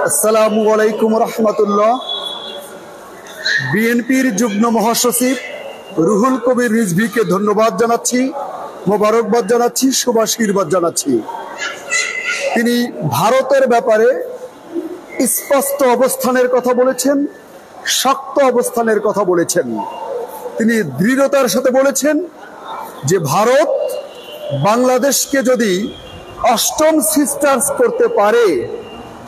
আসসালামু আলাইকুম রহমতুল্লাহ। বিএনপির যুগ্ম মহাসচিব রুহুল কবির রিজভীকে ধন্যবাদ জানাচ্ছি, মোবারকবাদ জানাচ্ছি, শুভাশীর্বাদ জানাচ্ছি। তিনি ভারতের ব্যাপারে স্পষ্ট অবস্থানের কথা বলেছেন, শক্ত অবস্থানের কথা বলেছেন। তিনি দৃঢ়তার সাথে বলেছেন যে ভারত বাংলাদেশকে যদি অষ্টম সিস্টার্স করতে পারে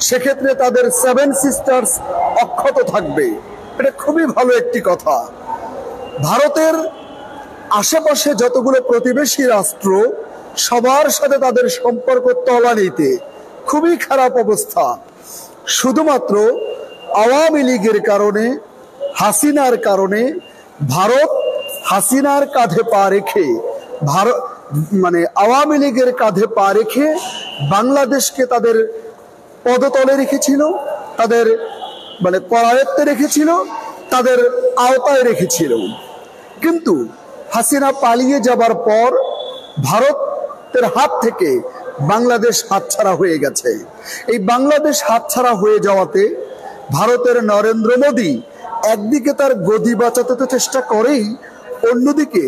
সেক্ষেত্রে তাদের 7 সিস্টার্স অক্ষত থাকবে। এটা খুবই ভালো একটি কথা। ভারতের আশেপাশে যতগুলো প্রতিবেশী রাষ্ট্র সবার সাথে তাদের সম্পর্ক তলানিতে, খুবই খারাপ অবস্থা। শুধুমাত্র আওয়ামী লীগের কারণে, হাসিনার কারণে ভারত হাসিনার কাঁধে পা রেখে আওয়ামী লীগের কাঁধে পা রেখে বাংলাদেশকে তাদের পদতলে রেখেছিল, তাদের করায়ত্তে রেখেছিল, তাদের আওতায় রেখেছিল। কিন্তু হাসিনা পালিয়ে যাবার পর ভারতের হাত থেকে বাংলাদেশ হাতছাড়া হয়ে গেছে। এই বাংলাদেশ হাতছাড়া হয়ে যাওয়াতে ভারতের নরেন্দ্র মোদী একদিকে তার গদি বাঁচাতে তো চেষ্টা করেই, অন্যদিকে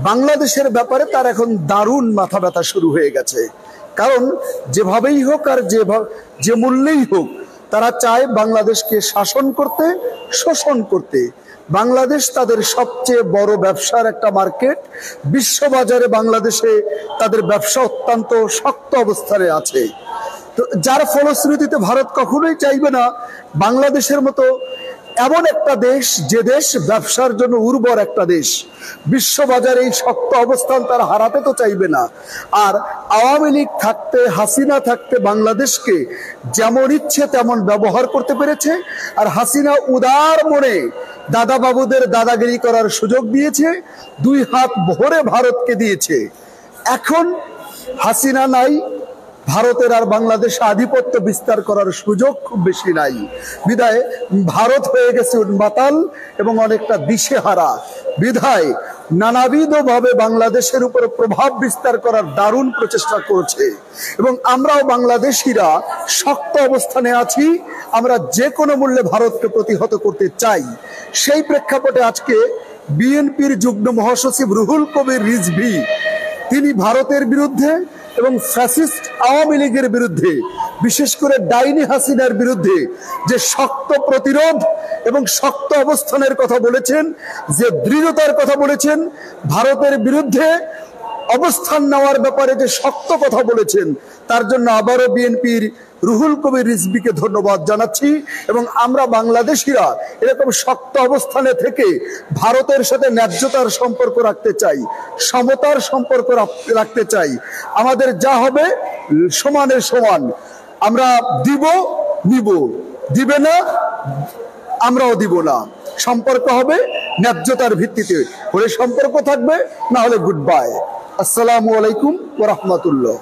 বাংলাদেশের ব্যাপারে তার এখন দারুণ মাথা ব্যথা শুরু হয়ে গেছে। কারণ যেভাবেই হোক আর যে মূল্যেই হোক তারা চায় বাংলাদেশকে শাসন করতে, শোষণ করতে। বাংলাদেশ তাদের সবচেয়ে বড় ব্যবসার একটা মার্কেট। বিশ্ববাজারে বাংলাদেশে তাদের ব্যবসা অত্যন্ত শক্ত অবস্থানে আছে। তো যার ফলশ্রুতিতে ভারত কখনোই চাইবে না বাংলাদেশের মতো এমন একটা দেশ, যে দেশ ব্যবসার জন্য উর্বর একটা দেশ, বিশ্ববাজারে এই শক্ত অবস্থান তারা হারাতে তো চাইবে না। আর আওয়ামী লীগ থাকতে, হাসিনা থাকতে বাংলাদেশকে যেমন ইচ্ছে তেমন ব্যবহার করতে পেরেছে। আর হাসিনা উদার মনে দাদা বাবুদের দাদাগিরি করার সুযোগ দিয়েছে, 2 হাত ভরে ভারতকে দিয়েছে। এখন হাসিনা নাই, ভারতের আর বাংলাদেশে আধিপত্য বিস্তার করার সুযোগ খুব বেশি নাই। বিধায় ভারত হয়ে গেছে উন্মাতাল এবং অনেকটা দিশেহারা। বিধায় নানাবিধভাবে বাংলাদেশের উপর প্রভাব বিস্তার করার দারুণ প্রচেষ্টা করছে। এবং আমরাও বাংলাদেশিরা শক্ত অবস্থানে আছি। আমরা যে কোনো মূল্যে ভারতকে প্রতিহত করতে চাই। সেই প্রেক্ষাপটে আজকে বিএনপির যুগ্ম মহাসচিব রুহুল কবির রিজভী তিনি ভারতের বিরুদ্ধে এবং ফ্যাসিস্ট আওয়ামী লীগের বিরুদ্ধে, বিশেষ করে ডাইনি হাসিনার বিরুদ্ধে যে শক্ত প্রতিরোধ এবং শক্ত অবস্থানের কথা বলেছেন, যে দৃঢ়তার কথা বলেছেন, ভারতের বিরুদ্ধে অবস্থান নেওয়ার ব্যাপারে যে শক্ত কথা বলেছেন, তার জন্য আবারও বিএনপির রুহুল কবির রিজভীকে ধন্যবাদ জানাচ্ছি। এবং আমরা বাংলাদেশিরা এরকম শক্ত অবস্থানে থেকে ভারতের সাথে ন্যায্যতার সম্পর্ক রাখতে চাই, সমতার সম্পর্ক রাখতে চাই। আমাদের যা হবে সমানের সমান, আমরা দিব, নিব, দিবে না আমরাও দিব না। সম্পর্ক হবে ন্যায্যতার ভিত্তিতে, হলে সম্পর্ক থাকবে, না হলে গুড বাই। আসসালামু আলাইকুম ওয়া রাহমাতুল্লাহ।